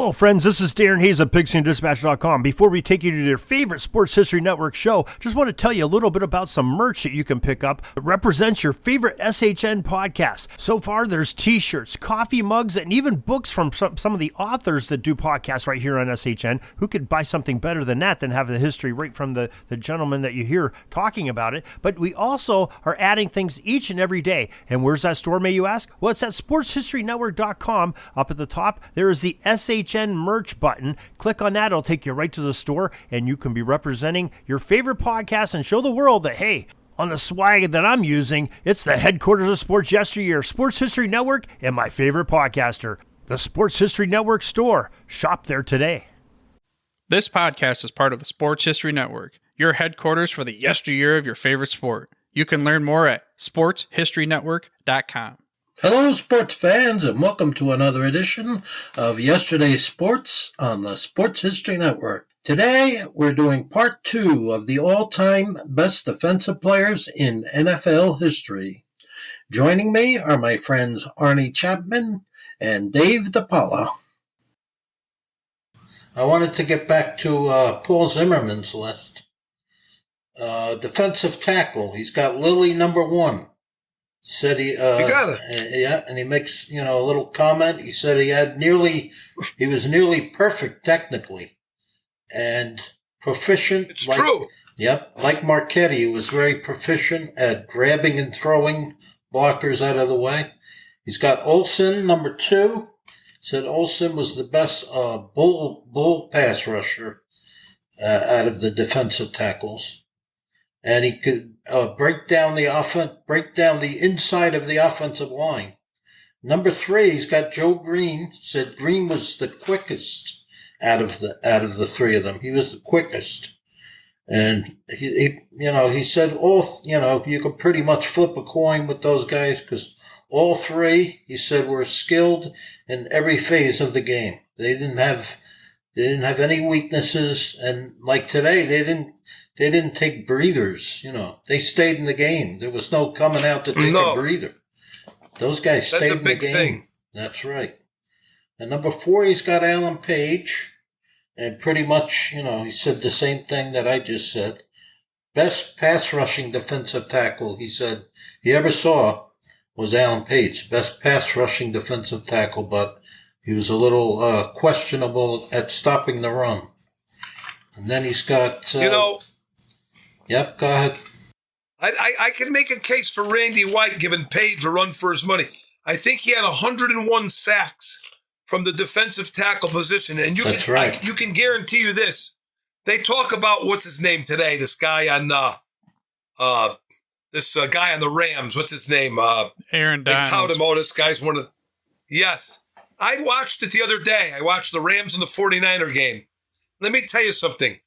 Hello, friends. This is Darren Hayes of PigskinDispatch.com. Before we take you to your favorite Sports History Network show, just want to tell you a little bit about some merch that you can pick up that represents your favorite SHN podcast. So far, there's t-shirts, coffee mugs, and even books from some of the authors that do podcasts right here on SHN. Who could buy something better than that, than have the history right from the gentleman that you hear talking about it? But we also are adding things each and every day. And where's that store, may you ask? Well, it's at SportsHistoryNetwork.com. Up at the top, there is the SHN merch button. Click on that. It'll take you right to the store, and you can be representing your favorite podcast and show the world that, hey, on the swag that I'm using, it's the headquarters of sports yesteryear, Sports History Network, and my favorite podcaster, the Sports History Network store. Shop there today. This podcast is part of the Sports History Network, your headquarters for the yesteryear of your favorite sport. You can learn more at sportshistorynetwork.com. Hello, sports fans, and welcome to another edition of Yesterday's Sports on the Sports History Network. Today, we're doing part 2 of the all-time best defensive players in NFL history. Joining me are my friends Arnie Chapman and Dave DePaula. I wanted to get back to Paul Zimmerman's list. Defensive tackle, he's got Lilly number 1. Said he got it. Yeah, and he makes, a little comment. He said he was nearly perfect technically and proficient. It's true. Yep. Like Marchetti, he was very proficient at grabbing and throwing blockers out of the way. He's got Olsen, number 2. Said Olsen was the best bull pass rusher out of the defensive tackles. And he could break down the inside of the offensive line. Number 3, he's got Joe Green. Said Green was the quickest out of the 3 of them. He was the quickest, and he said you could pretty much flip a coin with those guys because all 3, he said, were skilled in every phase of the game. They didn't have any weaknesses, and like today, they didn't take breathers, They stayed in the game. There was no coming out to take a breather. Those guys stayed in the game. That's a big thing. That's right. And number 4, he's got Alan Page. And pretty much, he said the same thing that I just said. Best pass rushing defensive tackle, he said, he ever saw was Alan Page. Best pass rushing defensive tackle, but he was a little questionable at stopping the run. And then he's got... Yep, go ahead. I can make a case for Randy White giving Page a run for his money. I think he had 101 sacks from the defensive tackle position. And you can guarantee you this. They talk about, what's his name today? This guy on guy on the Rams. What's his name? Aaron Donald. This guy's one of the... Yes. I watched it the other day. I watched the Rams and the 49er game. Let me tell you something.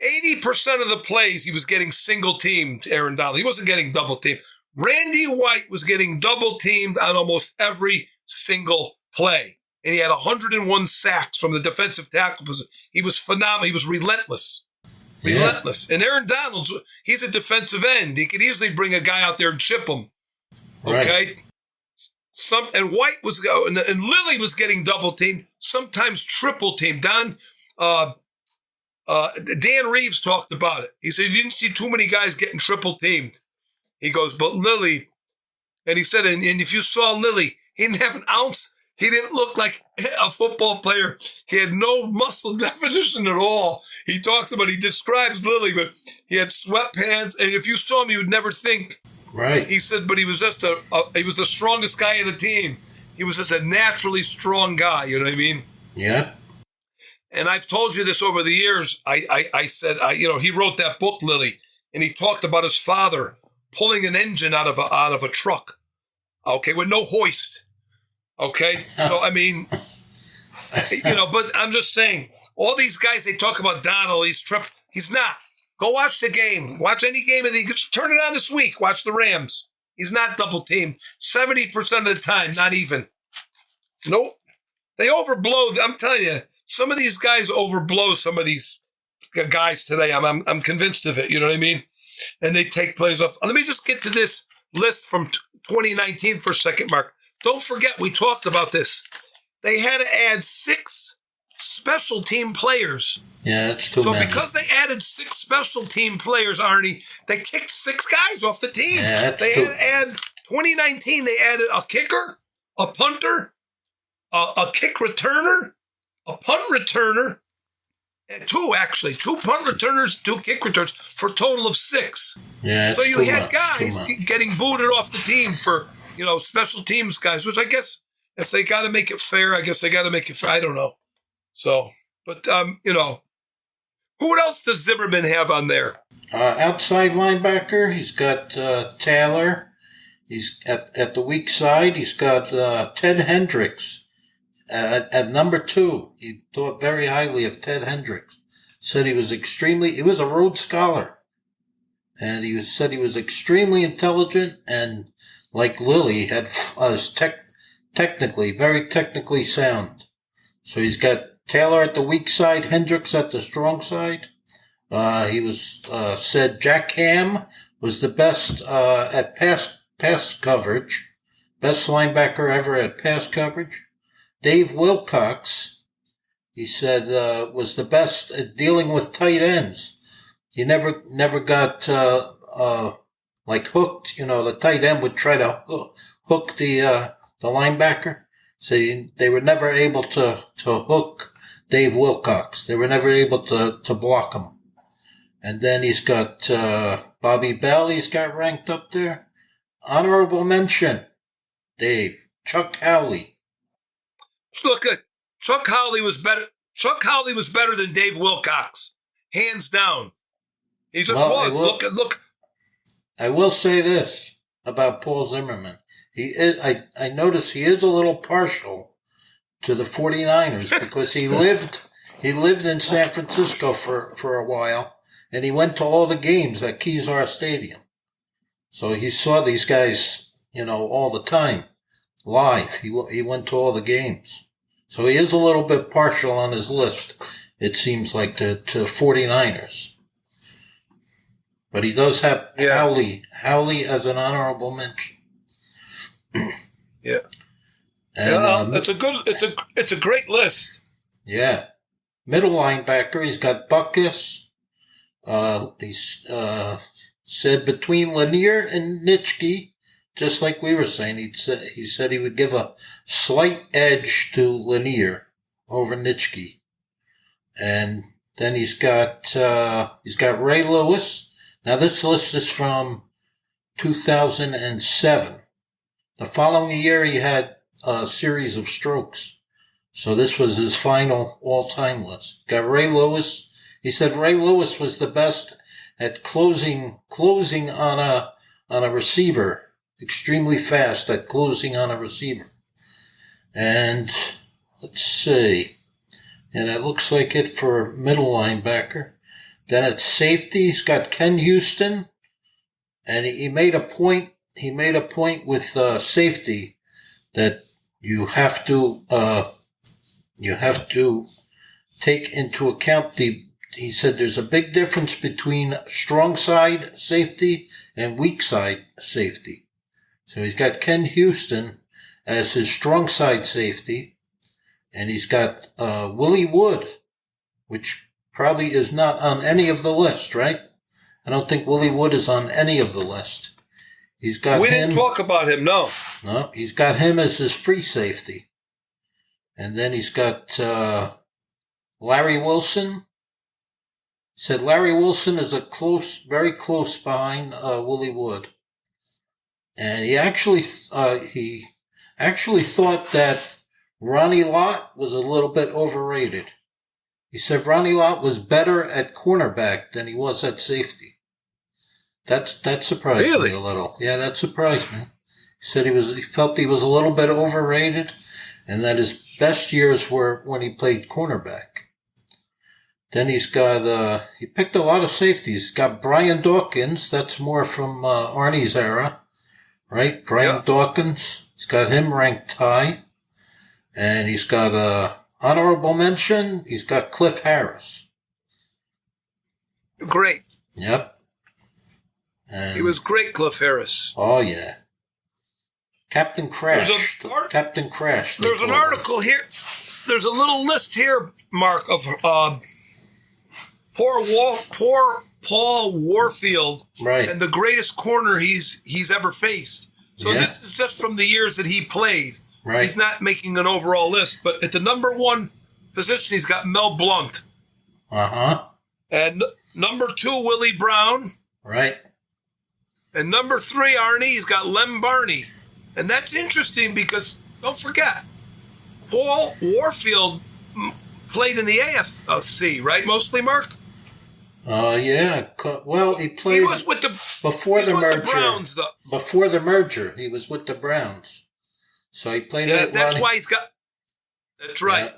80% of the plays, he was getting single-teamed, Aaron Donald. He wasn't getting double-teamed. Randy White was getting double-teamed on almost every single play. And he had 101 sacks from the defensive tackle position. He was phenomenal. He was relentless. Relentless. And Aaron Donald, he's a defensive end. He could easily bring a guy out there and chip him. Okay? Right. And White was, and Lilly was getting double-teamed, sometimes triple-teamed. Dan Reeves talked about it. He said, you didn't see too many guys getting triple teamed. He goes, but Lilly, and he said, and if you saw Lilly, he didn't have an ounce. He didn't look like a football player. He had no muscle definition at all. He describes Lilly, but he had sweatpants. And if you saw him, you would never think. Right. He said, but he was just he was the strongest guy in the team. He was just a naturally strong guy. You know what I mean? Yeah. And I've told you this over the years. I said, he wrote that book, Lilly, and he talked about his father pulling an engine out of a truck, okay, with no hoist, okay. So I mean, but I'm just saying, all these guys they talk about Donald, he's not. Go watch the game. Watch any game of just turn it on this week. Watch the Rams. He's not double teamed 70% of the time, not even. Nope. They overblow. I'm telling you. Some of these guys overblow some of these guys today. I'm convinced of it. You know what I mean? And they take plays off. Let me just get to this list from 2019 for a second, Mark. Don't forget, we talked about this. they had to add 6 special team players. Yeah, that's too So many. because they added 6 special team players, Arnie, they kicked 6 guys off the team. Yeah, that's they too... had to add 2019. They added a kicker, a punter, a kick returner, a punt returner, and 2 punt returners, 2 kick returners for a total of 6. Yeah, so you too had much, guys getting booted off the team for special teams guys, which I guess if they got to make it fair, I guess they got to make it fair. I don't know. So, but who else does Zimmerman have on there? Outside linebacker, he's got Taylor. He's at the weak side. He's got Ted Hendricks at number 2. He thought very highly of Ted Hendricks. Said he was a Rhodes Scholar, and said he was extremely intelligent and, like Lilly, was very technically sound. So he's got Taylor at the weak side, Hendricks at the strong side. He was said Jack Ham was the best at pass coverage, best linebacker ever at pass coverage. Dave Wilcox, he said, was the best at dealing with tight ends. He never got hooked. The tight end would try to hook the linebacker. So they were never able to hook Dave Wilcox. They were never able to block him. And then he's got Bobby Bell. He's got ranked up there. Honorable mention, Dave. Chuck Howley. Look at Chuck Howley was better. Chuck Howley was better than Dave Wilcox, hands down. He just was. Look. I will say this about Paul Zimmerman. I notice he is a little partial to the 49ers because he lived in San Francisco for a while, and he went to all the games at Kezar Stadium. So he saw these guys, all the time, live. He went to all the games. So he is a little bit partial on his list, it seems like, to 49ers. But he does have Howley as an honorable mention. Yeah. And, it's a great list. Yeah. Middle linebacker, he's got Buckus. He's said between Lanier and Nitschke, just like we were saying, he said he would give a slight edge to Lanier over Nitschke. And then he's got Ray Lewis. Now this list is from 2007. The following year he had a series of strokes. So this was his final all-time list. Got Ray Lewis. He said Ray Lewis was the best at closing on a receiver. Extremely fast at closing on a receiver. And let's see. And it looks like it for middle linebacker. Then at safety, he's got Ken Houston. And he made a point. He made a point with safety that you have to take into account he said there's a big difference between strong side safety and weak side safety. So he's got Ken Houston as his strong side safety, and he's got Willie Wood, which probably is not on any of the list, right? I don't think Willie Wood is on any of the list. We didn't talk about him, no. No, he's got him as his free safety. And then he's got Larry Wilson. He said Larry Wilson is very close behind Willie Wood. And he actually thought that Ronnie Lott was a little bit overrated. He said Ronnie Lott was better at cornerback than he was at safety. That surprised me a little. Yeah, that surprised me. He said he felt he was a little bit overrated, and that his best years were when he played cornerback. Then he's got he picked a lot of safeties. He's got Brian Dawkins. That's more from Arnie's era, right? Brian Dawkins. He's got him ranked high, and he's got honorable mention. He's got Cliff Harris. Great. Yep. And he was great, Cliff Harris. Oh, yeah. Captain Crash. Captain Crash. There's an article here. There's a little list here, Mark, of poor Paul Warfield, right, and the greatest corner he's ever faced. So this is just from the years that he played. Right. He's not making an overall list, but at the number 1 position, he's got Mel Blount. And number 2, Willie Brown. Right. And number 3, Arnie, he's got Lem Barney. And that's interesting because, don't forget, Paul Warfield played in the AFC, right? Mostly, Mark? Yeah. Well, he played. He was with the before the merger. The Browns, though. Before the merger, he was with the Browns. So he played. Yeah, that's why he's got. That's right.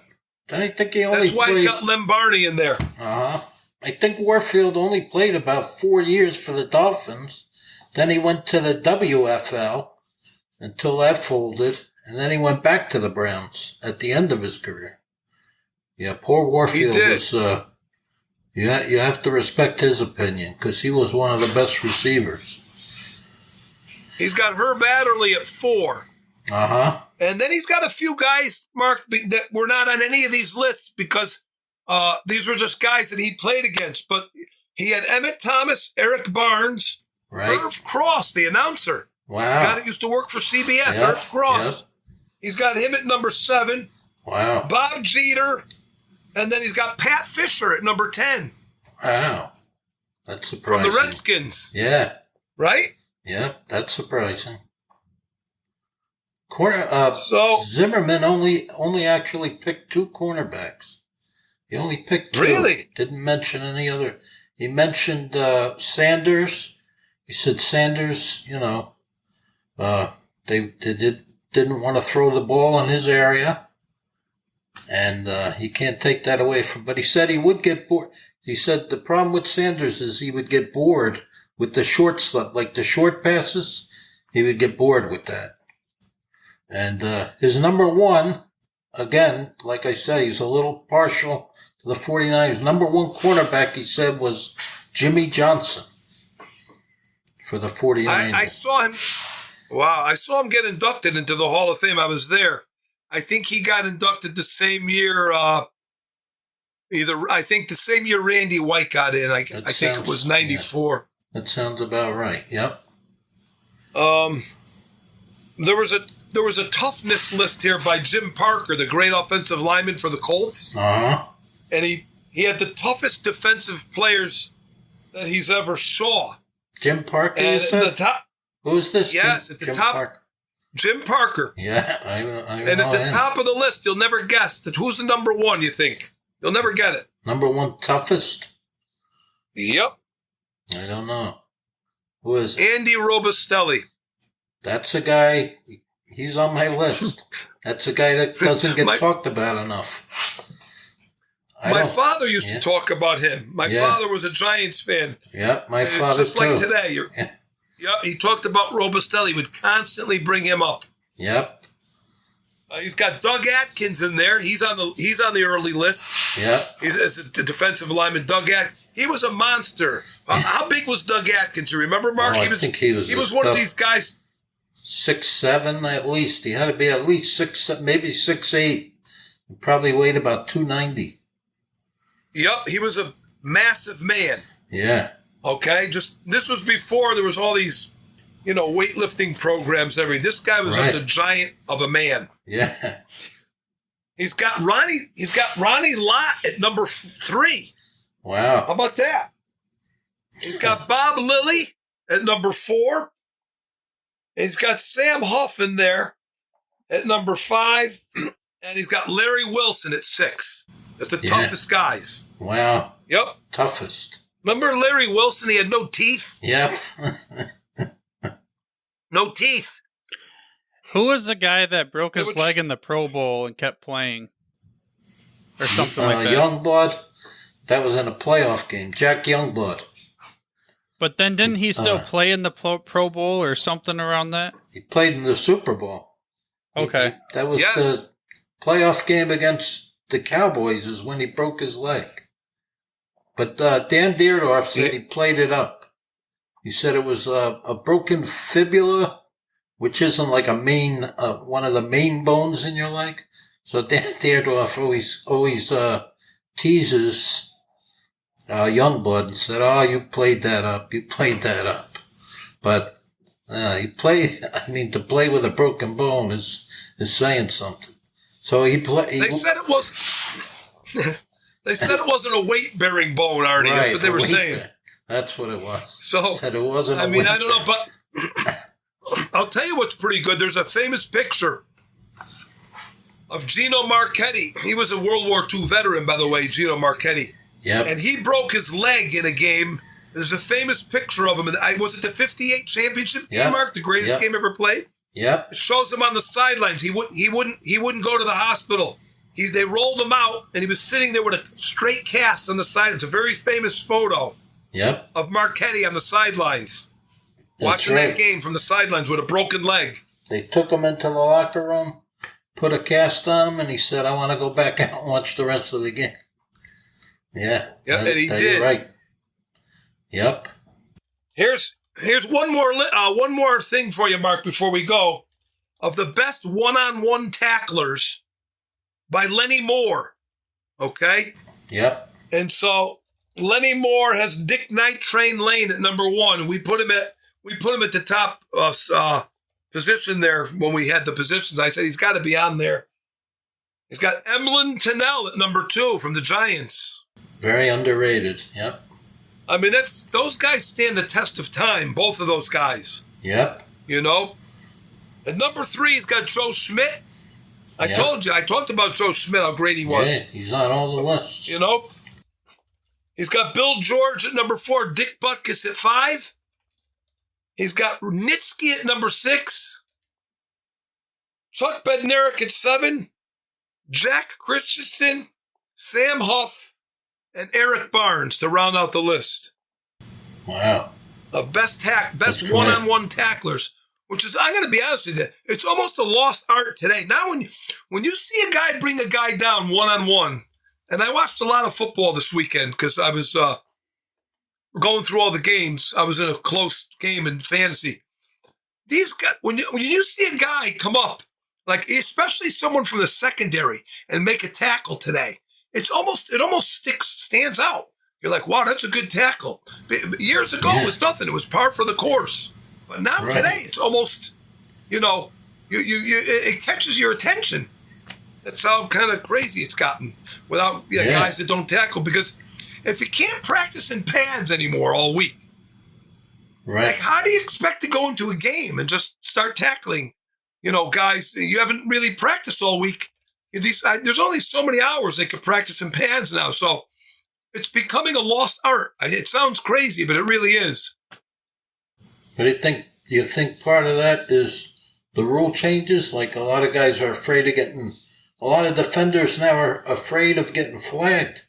Yeah. I think he only. That's why he's got Lem Barney in there. I think Warfield only played about 4 years for the Dolphins. Then he went to the WFL until that folded, and then he went back to the Browns at the end of his career. Yeah, poor Warfield was. You have to respect his opinion because he was one of the best receivers. He's got Herb Adderley at 4. And then he's got a few guys, Mark, that were not on any of these lists because these were just guys that he played against. But he had Emmett Thomas, Eric Barnes, Irv Cross, the announcer. Wow. The guy that used to work for CBS, Irv Cross. He's got him at number 7. Wow. Bob Jeter. And then he's got Pat Fisher at number 10. Wow. That's surprising. From the Redskins. Yeah. Right? Yeah, that's surprising. Zimmerman only actually picked 2 cornerbacks. He only picked 2. Really? Didn't mention any other. He mentioned Sanders. He said Sanders, they didn't want to throw the ball in his area. And he can't take that away from. But he said he would get bored. He said the problem with Sanders is he would get bored with the short stuff, like the short passes. He would get bored with that. And his number 1, again, like I said, he's a little partial to the 49ers. Number 1 cornerback, he said, was Jimmy Johnson for the 49ers. I saw him. Wow, I saw him get inducted into the Hall of Fame. I was there. I think he got inducted the same year. I think the same year Randy White got in. I think it was 94. Yeah, that sounds about right. Yep. There was a toughness list here by Jim Parker, the great offensive lineman for the Colts. And he had the toughest defensive players that he's ever saw. Jim Parker. And at the top. Who is this? Yes, at the Jim top. Parker. Jim Parker. Yeah, I and at the top of the list, you'll never guess that who's the number 1, you think. You'll never get it. Number 1 toughest? Yep. I don't know. Who is it? Andy Robustelli. That's a guy, he's on my list. That's a guy that doesn't get talked about enough. My father used to talk about him. My father was a Giants fan. Yeah, my father too. It's just like today. Yeah, he talked about Robustelli. He would constantly bring him up. Yep. He's got Doug Atkins in there. He's on the early list. Yeah. He's as a defensive lineman. Doug Atkins. He was a monster. How big was Doug Atkins? You remember, Mark? I think he was one of these guys. 6'7" at least. He had to be at least 6'7", maybe 6'8". He probably weighed about 290. Yep, he was a massive man. Yeah. Okay, this was before there was all these, weightlifting programs. This guy was just a giant of a man. Yeah. He's got Ronnie Lott at number 3. Wow. How about that? He's got Bob Lilly at number 4. He's got Sam Huff in there at number 5. And he's got Larry Wilson at 6. That's the toughest guys. Wow. Yep. Toughest. Remember Larry Wilson? He had no teeth. Yep. No teeth. Who was the guy that broke his leg in the Pro Bowl and kept playing? Or something like that. Youngblood. That was in a playoff game. Jack Youngblood. But then didn't he still play in the Pro Bowl or something around that? He played in the Super Bowl. Okay. That was the playoff game against the Cowboys is when he broke his leg. But Dan Dierdorf said he played it up. He said it was a broken fibula which isn't like a main, one of the main bones in your leg. So Dan Dierdorf always teases Youngblood and said, "Oh, you played that up. But to play with a broken bone is saying something. So They said it was. They said it wasn't a weight-bearing bone, Arnie. Right, that's what they were saying. That's what it was. So said it wasn't. I don't know, but I'll tell you what's pretty good. There's a famous picture of Gino Marchetti. He was a World War II veteran, by the way, Gino Marchetti. Yep. And he broke his leg in a game. There's a famous picture of him. Was it the '58 championship game, Mark? The greatest game ever played. Yep. It shows him on the sidelines. He wouldn't go to the hospital. They rolled him out, and he was sitting there with a straight cast on the side. It's a very famous photo. Yep. Of Marchetti on the sidelines, watching that game from the sidelines with a broken leg. They took him into the locker room, put a cast on him, and he said, "I want to go back out and watch the rest of the game." Yeah. Yep, and he did. You're right. Yep. Here's one more thing for you, Mark, before we go. Of the best one-on-one tacklers by Lenny Moore. Okay? Yep. And so Lenny Moore has Dick Night Train Lane at number 1. We put him at the top position there when we had the positions. I said he's got to be on there. He's got Emlyn Tennell at number 2 from the Giants. Very underrated. Yep. I mean, those guys stand the test of time. Both of those guys. Yep. You know. At number 3, he's got Joe Schmidt. I told you. I talked about Joe Schmidt, how great he was. Yeah, he's on all the lists. You know. He's got Bill George at number 4, Dick Butkus at 5. He's got Rudnitsky at number 6, Chuck Bednarik at 7, Jack Christensen, Sam Huff, and Eric Barnes to round out the list. Wow. Of best one-on-one tacklers, which is, I'm going to be honest with you, it's almost a lost art today. Now when you see a guy bring a guy down one-on-one, and I watched a lot of football this weekend because I was going through all the games. I was in a close game in fantasy. These guys, when you see a guy come up, like especially someone from the secondary, and make a tackle today, it almost stands out. You're like, wow, that's a good tackle. Years ago, it was nothing. It was par for the course. But now today, it's almost, it catches your attention. That's how kind of crazy it's gotten without guys that don't tackle. Because if you can't practice in pads anymore all week, like how do you expect to go into a game and just start tackling, guys you haven't really practiced all week? There's only so many hours they could practice in pads now. So it's becoming a lost art. It sounds crazy, but it really is. But you think part of that is the rule changes? Like a lot of guys are afraid of a lot of defenders now are afraid of getting flagged.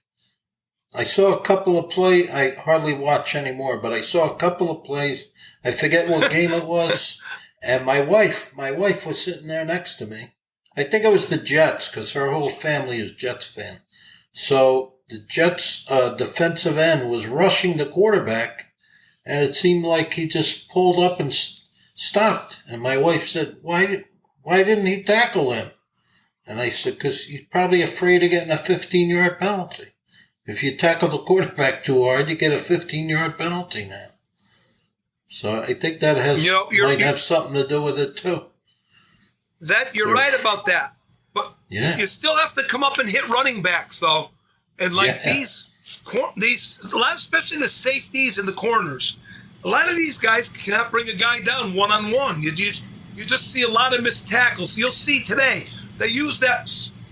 I saw a couple of plays. I hardly watch anymore, but I saw a couple of plays. I forget what game it was. And my wife was sitting there next to me. I think it was the Jets because her whole family is Jets fan. So the Jets defensive end was rushing the quarterback, and it seemed like he just pulled up and stopped. And my wife said, why didn't he tackle him? And I said, because he's probably afraid of getting a 15-yard penalty. If you tackle the quarterback too hard, you get a 15-yard penalty now. So I think that might have something to do with it too. You're right about that. But you still have to come up and hit running backs though. And these a lot, especially the safeties and the corners, a lot of these guys cannot bring a guy down one-on-one. You just see a lot of missed tackles. You'll see today they use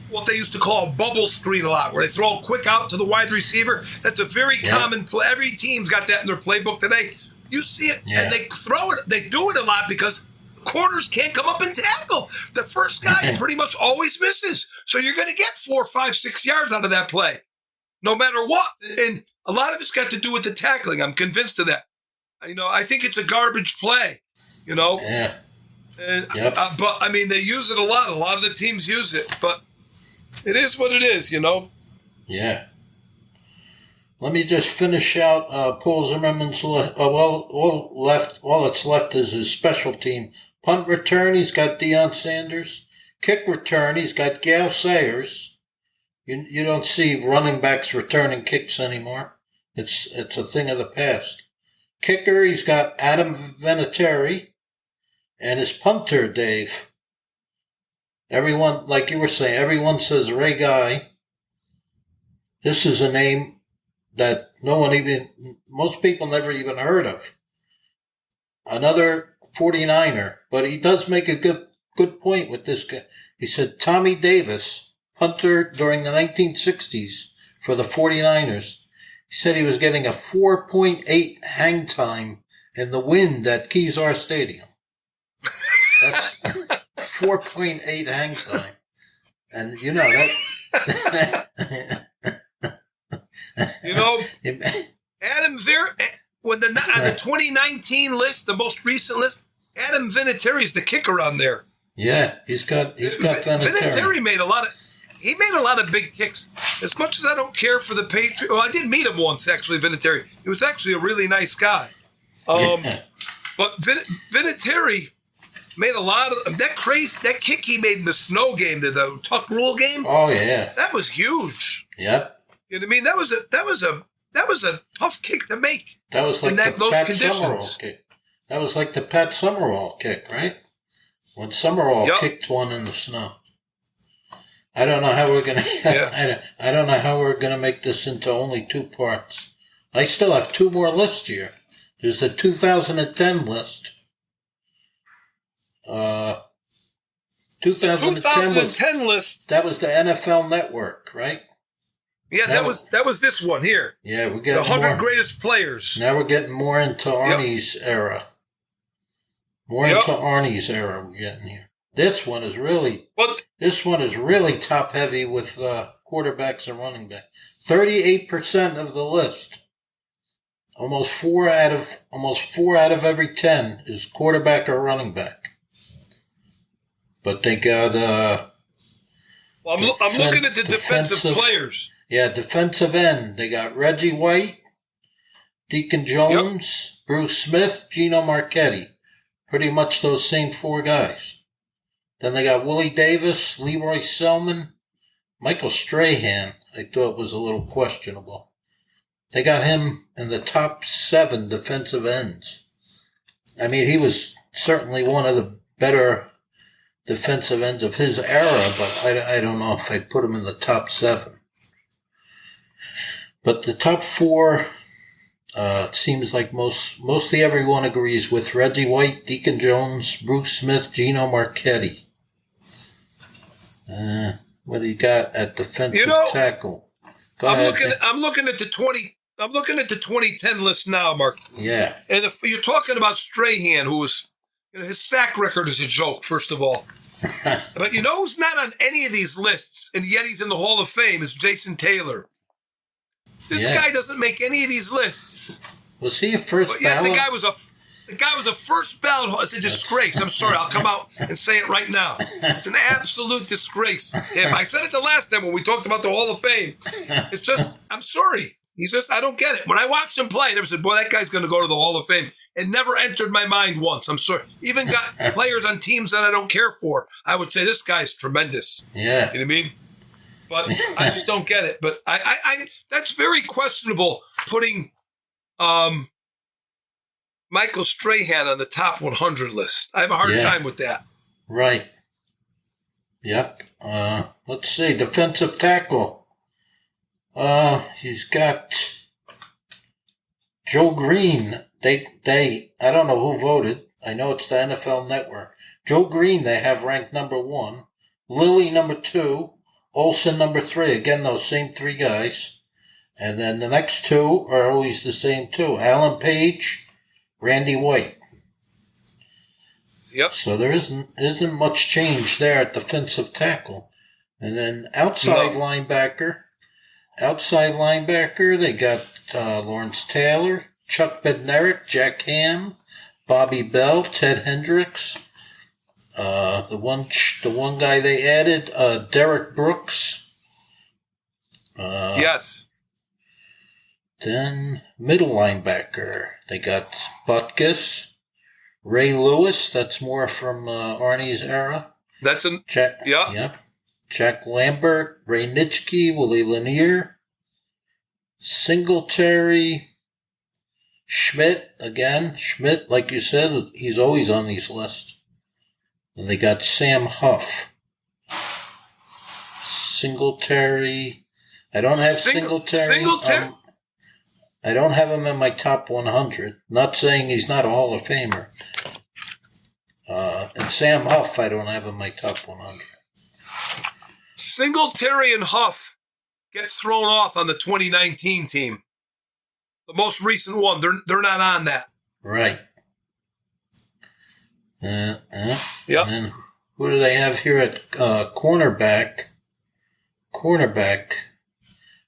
what they used to call a bubble screen a lot, where they throw a quick out to the wide receiver. That's a very common play. Every team's got that in their playbook today. You see it, and they throw it. They do it a lot because corners can't come up and tackle. The first guy pretty much always misses. So you're going to get 4, 5, 6 yards out of that play, no matter what. And a lot of it's got to do with the tackling. I'm convinced of that. I think it's a garbage play, Yeah. And, but, I mean, they use it a lot. A lot of the teams use it. But it is what it is, Yeah. Let me just finish out Paul Zimmerman's list. All that's left is his special team, Punt return, he's got Deion Sanders. Kick return, he's got Gale Sayers. You don't see running backs returning kicks anymore. It's a thing of the past. Kicker, he's got Adam Vinatieri. And his punter, Dave. Everyone, like you were saying, everyone says Ray Guy. This is a name that most people never even heard of. Another 49er, but he does make a good point with this guy. He said Tommy Davis, punter during the 1960s for the 49ers. He said he was getting a 4.8 hang time in the wind at Kezar Stadium. That's 4.8 hang time. And you know that. Adam on the 2019 list, the most recent list, Adam Vinatieri is the kicker on there. Yeah, he's got Vinatieri. Vinatieri made a lot of big kicks. As much as I don't care for the Patriots, well, I did meet him once actually, Vinatieri. He was actually a really nice guy. But Vinatieri made a lot of that kick he made in the snow game, the Tuck Rule game. Oh yeah, that was huge. Yep. You know what I mean? That was a tough kick to make. That was like those Pat conditions. Summerall kick. That was like the Pat Summerall kick, right? When Summerall kicked one in the snow. I don't know how we're gonna. I don't know how we're gonna make this into only 2 parts. I still have 2 more lists here. There's the 2010 list. 2010 list. That was the NFL Network, right? Yeah, that was this one here. Yeah, we got the 100 greatest players. Now we're getting more into Arnie's era. Into Arnie's era we're getting here. This one is really top heavy with quarterbacks and running backs. 38% of the list. Almost four out of every 10 is quarterback or running back. But they got I'm looking at the defensive players. Yeah, defensive end. They got Reggie White, Deacon Jones, Bruce Smith, Gino Marchetti. Pretty much those same 4 guys. Then they got Willie Davis, Leroy Selman, Michael Strahan. I thought was a little questionable. They got him in the top 7 defensive ends. I mean, he was certainly one of the better defensive ends of his era, but I don't know if I'd put him in the top 7. But the top 4, it seems like mostly everyone agrees with Reggie White, Deacon Jones, Bruce Smith, Gino Marchetti. What do you got at defensive tackle? I'm looking at the 2010 list now, Mark. Yeah. And you're talking about Strahan, who was, his sack record is a joke, first of all. But who's not on any of these lists, and yet he's in the Hall of Fame, is Jason Taylor. This guy doesn't make any of these lists. Was he a first ballot? The guy was a first ballot. It's a disgrace. I'm sorry. I'll come out and say it right now. It's an absolute disgrace. I said it the last time when we talked about the Hall of Fame. It's just, I'm sorry. I don't get it. When I watched him play, I never said, boy, that guy's going to go to the Hall of Fame. It never entered my mind once. I'm sorry. Even got players on teams that I don't care for. I would say this guy's tremendous. Yeah. You know what I mean? But I just don't get it. But I that's very questionable putting Michael Strahan on the top 100 list. I have a hard time with that. Right. Yep. Let's see. Defensive tackle. He's got Joe Green. They I don't know who voted. I know it's the NFL Network. Joe Green they have ranked number 1. Lilly number 2. Olsen number 3. Again, those same 3 guys. And then the next 2 are always the same 2. Alan Page, Randy White. Yep. So there isn't much change there at defensive tackle. And then outside linebacker, they got Lawrence Taylor, Chuck Bednarik, Jack Ham, Bobby Bell, Ted Hendricks. The one guy they added, Derek Brooks. Yes. Then middle linebacker, they got Butkus, Ray Lewis, that's more from Arnie's era. That's an Jack, yeah. yeah. Jack Lambert, Ray Nitschke, Willie Lanier, Singletary, Schmidt, again. Schmidt, like you said, he's always on these lists. And they got Sam Huff. Singletary. I don't have Singletary. I don't have him in my top 100. Not saying he's not a Hall of Famer. And Sam Huff, I don't have in my top 100. Singletary and Huff get thrown off on the 2019 team. The most recent one. They're not on that. Right. Yep. And who do they have here at cornerback? Cornerback.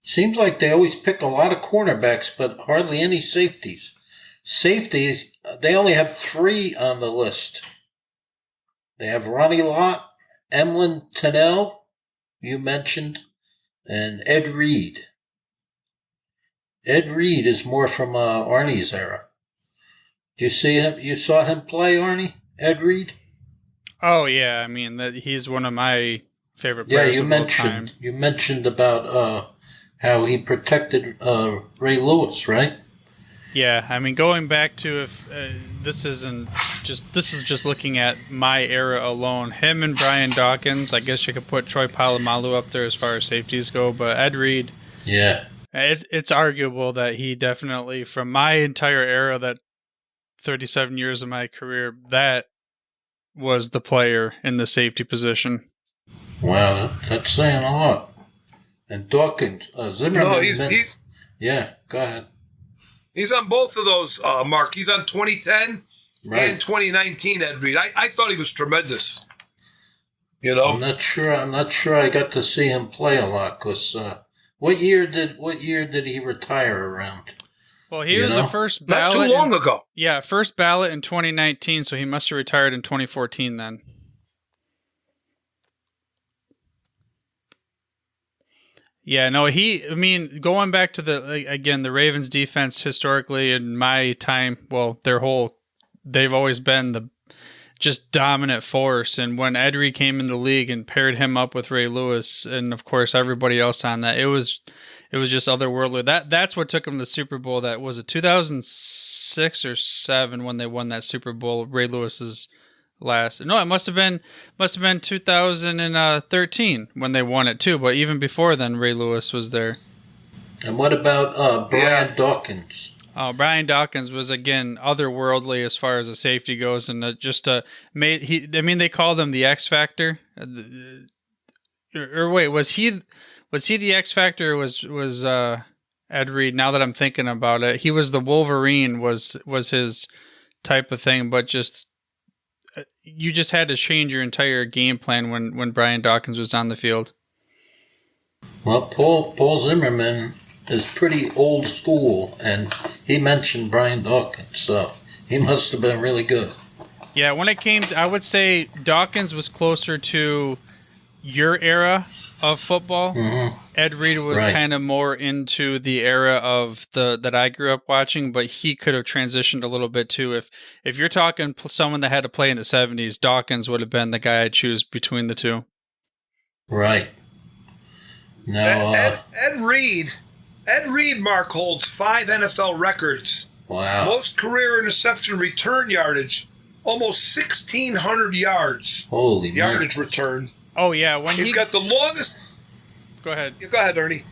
Seems like they always pick a lot of cornerbacks, but hardly any safeties. Safeties, they only have 3 on the list. They have Ronnie Lott, Emlyn Tennell, you mentioned, and Ed Reed. Ed Reed is more from Arnie's era. Do you see him? You saw him play, Arnie? Ed Reed? Oh yeah, I mean he's one of my favorite players. Yeah, you mentioned about how he protected Ray Lewis, right? Yeah, I mean going back to if this is just looking at my era alone. Him and Brian Dawkins. I guess you could put Troy Polamalu up there as far as safeties go, but Ed Reed. Yeah. It's arguable that he definitely, from my entire era, that 37 years of my career, that was the player in the safety position. Wow, that's saying a lot. And Dawkins, Zimmerman. No, he's yeah. Go ahead. He's on both of those, Mark. He's on 2010 and 2019. Ed Reed. I thought he was tremendous. You know, I'm not sure I got to see him play a lot because. What year did he retire around? Well, he was the first ballot. Not too long ago. Yeah, first ballot in 2019, so he must have retired in 2014 then. Yeah, no, going back to the Ravens defense historically in my time, well, they've always been the just dominant force. And when Ed Reed came in the league and paired him up with Ray Lewis and of course everybody else on that, it was just otherworldly. That's what took him to the Super Bowl. That was it 2006 or 7 when they won that Super Bowl. Ray Lewis's last. No, it must have been 2013 when they won it too. But even before then, Ray Lewis was there. And what about Brian Dawkins? Brian Dawkins was again otherworldly as far as the safety goes, and they called him the X Factor. Or wait, was he the X Factor? Or was Ed Reed? Now that I'm thinking about it, he was the Wolverine. Was his type of thing, but just you just had to change your entire game plan when Brian Dawkins was on the field. Well, Paul Zimmerman is pretty old school, and he mentioned Brian Dawkins, so he must have been really good. Yeah, when it came to, I would say Dawkins was closer to your era of football. Mm-hmm. Ed Reed was kind of more into the era of that I grew up watching, but he could have transitioned a little bit too. If you're talking someone that had to play in the 70s, Dawkins would have been the guy I'd choose between the two. Right. Now, Ed Reed, Mark, holds 5 NFL records. Wow. Most career interception return yardage, almost 1,600 yards. Holy yardage return. Oh, yeah. He's got the longest. Go ahead. Go ahead, Ernie.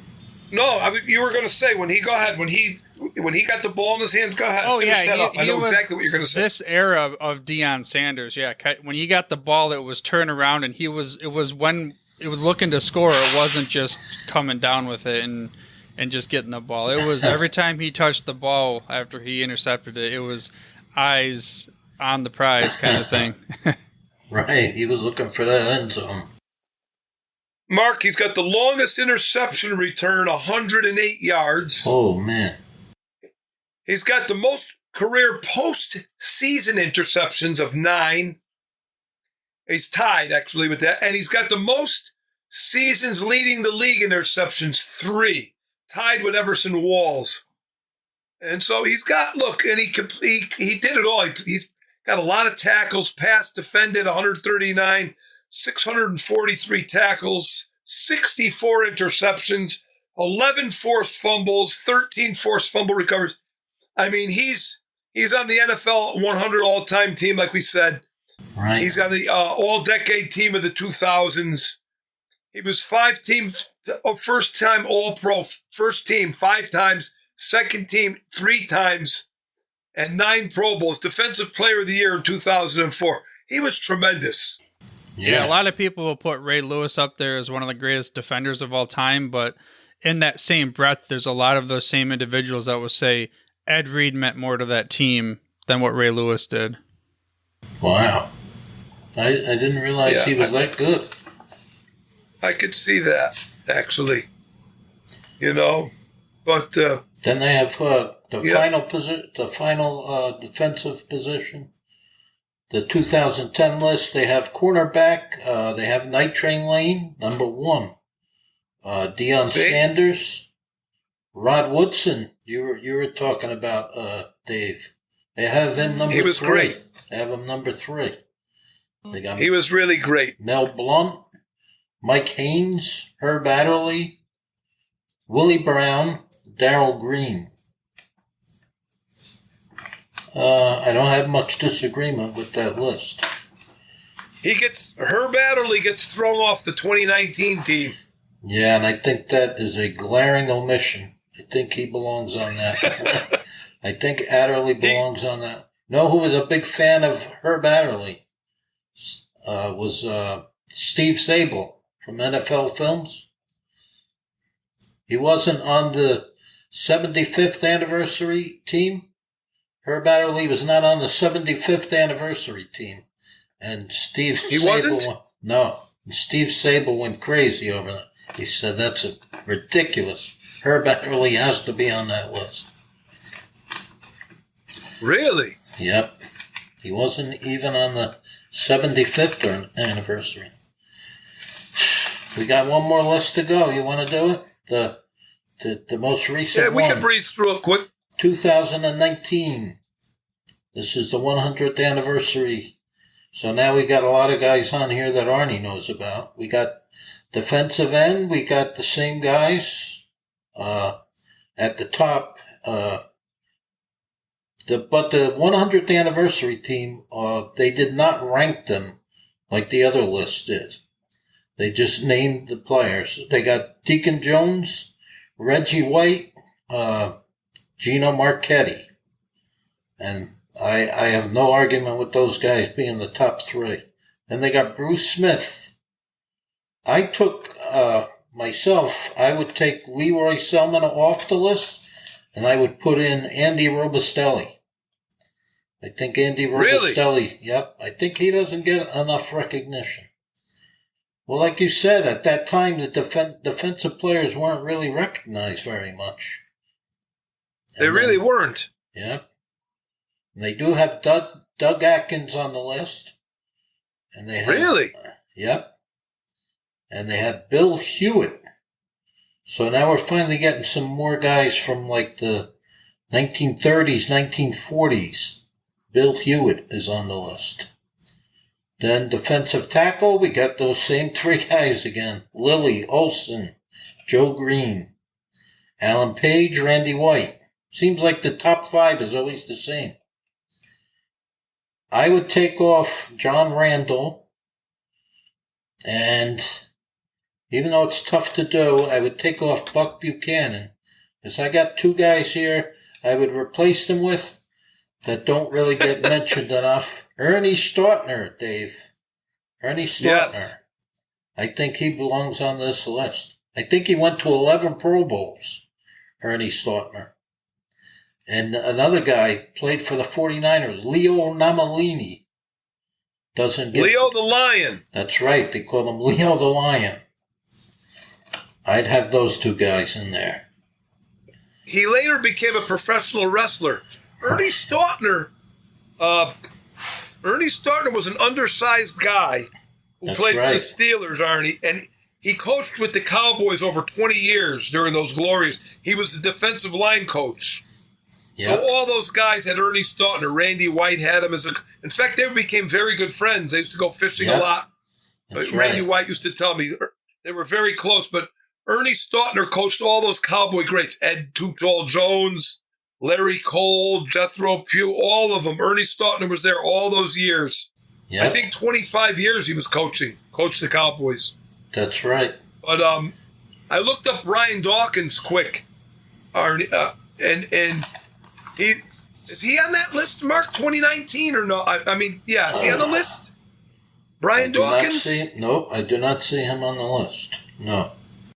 No, you were going to say when he got the ball in his hands. Go ahead. Oh, finish yeah. That up. I know exactly what you're going to say. This era of Deion Sanders, yeah. When he got the ball, it was turn around, and it was when it was looking to score. It wasn't just coming down with it and just getting the ball. It was every time he touched the ball after he intercepted it, it was eyes on the prize kind of thing. Right. He was looking for that end zone. Mark, he's got the longest interception return, 108 yards. Oh, man. He's got the most career postseason interceptions of 9. He's tied, actually, with that. And he's got the most seasons leading the league interceptions, 3. Tied with Everson Walls. And so he's got, look, and he did it all. He's got a lot of tackles, pass defended 139, 643 tackles, 64 interceptions, 11 forced fumbles, 13 forced fumble recoveries. I mean, he's on the NFL 100 all-time team, like we said. Right. He's on the all-decade team of the 2000s. He was first-time All-Pro, first team 5 times, second team 3 times, and 9 Pro Bowls. Defensive Player of the Year in 2004. He was tremendous. Yeah, a lot of people will put Ray Lewis up there as one of the greatest defenders of all time, but in that same breath, there's a lot of those same individuals that will say Ed Reed meant more to that team than what Ray Lewis did. Wow. I didn't realize he was that good. I could see that, actually. But then they have the final defensive position. The 2010 list, they have cornerback. They have Night Train Lane, number 1. Deion Sanders, Rod Woodson. You were talking about Dave. They have him number 3. He was great. They have him number 3. He was really great. Mel Blount, Mike Haynes, Herb Adderley, Willie Brown, Darrell Green. I don't have much disagreement with that list. Herb Adderley gets thrown off the 2019 team. Yeah, and I think that is a glaring omission. I think he belongs on that. I think Adderley belongs on that. Know who was a big fan of Herb Adderley? Was Steve Sable from NFL Films. He wasn't on the 75th anniversary team. Herb Adderley was not on the 75th anniversary team. And Steve Sable went crazy over that. He said, that's ridiculous. Herb Adderley has to be on that list. Really? Yep. He wasn't even on the 75th anniversary. We got one more list to go. You want to do it? The most recent one. Yeah, we can breeze through it quick. 2019. This is the 100th anniversary. So now we got a lot of guys on here that Arnie knows about. We got defensive end. We got the same guys at the top. But the 100th anniversary team, they did not rank them like the other lists did. They just named the players. They got Deacon Jones, Reggie White, Gino Marchetti. And I have no argument with those guys being the top 3. Then they got Bruce Smith. I took, myself, I would take Leroy Selman off the list, and I would put in Andy Robustelli. I think Andy Robustelli, really? Yep. I think he doesn't get enough recognition. Well, like you said, at that time, the defensive players weren't really recognized very much. They really weren't. Yep. And they do have Doug Atkins on the list. And they have, really? Yep. And they have Bill Hewitt. So now we're finally getting some more guys from like the 1930s, 1940s. Bill Hewitt is on the list. Then defensive tackle, we got those same 3 guys again. Lilly, Olsen, Joe Green, Alan Page, Randy White. Seems like the top 5 is always the same. I would take off John Randall, and even though it's tough to do, I would take off Buck Buchanan. Because I got 2 guys here I would replace them with that don't really get mentioned enough. Ernie Stautner, Dave. Ernie Stautner. Yes. I think he belongs on this list. I think he went to 11 Pro Bowls, Ernie Stautner. And another guy played for the 49ers, Leo Namalini. Leo the Lion. That's right. They call him Leo the Lion. I'd have those 2 guys in there. He later became a professional wrestler. Ernie Stautner was an undersized guy who played for the Steelers, Arnie, and he coached with the Cowboys over 20 years during those glories. He was the defensive line coach. Yep. So all those guys had Ernie Staunton or Randy White had him in fact, they became very good friends. They used to go fishing a lot. That's Randy right. White used to tell me they were very close, but Ernie Staunton coached all those Cowboy greats, Ed Too Tall Jones, Larry Cole, Jethro Pugh, all of them. Ernie Staunton was there all those years. Yep. I think 25 years he was coached the Cowboys. That's right. But I looked up Brian Dawkins quick, Arnie, and is he on that list, Mark, 2019 or no? I mean, yeah, is he on the list? Brian Dawkins? Nope, I do not see him on the list. No.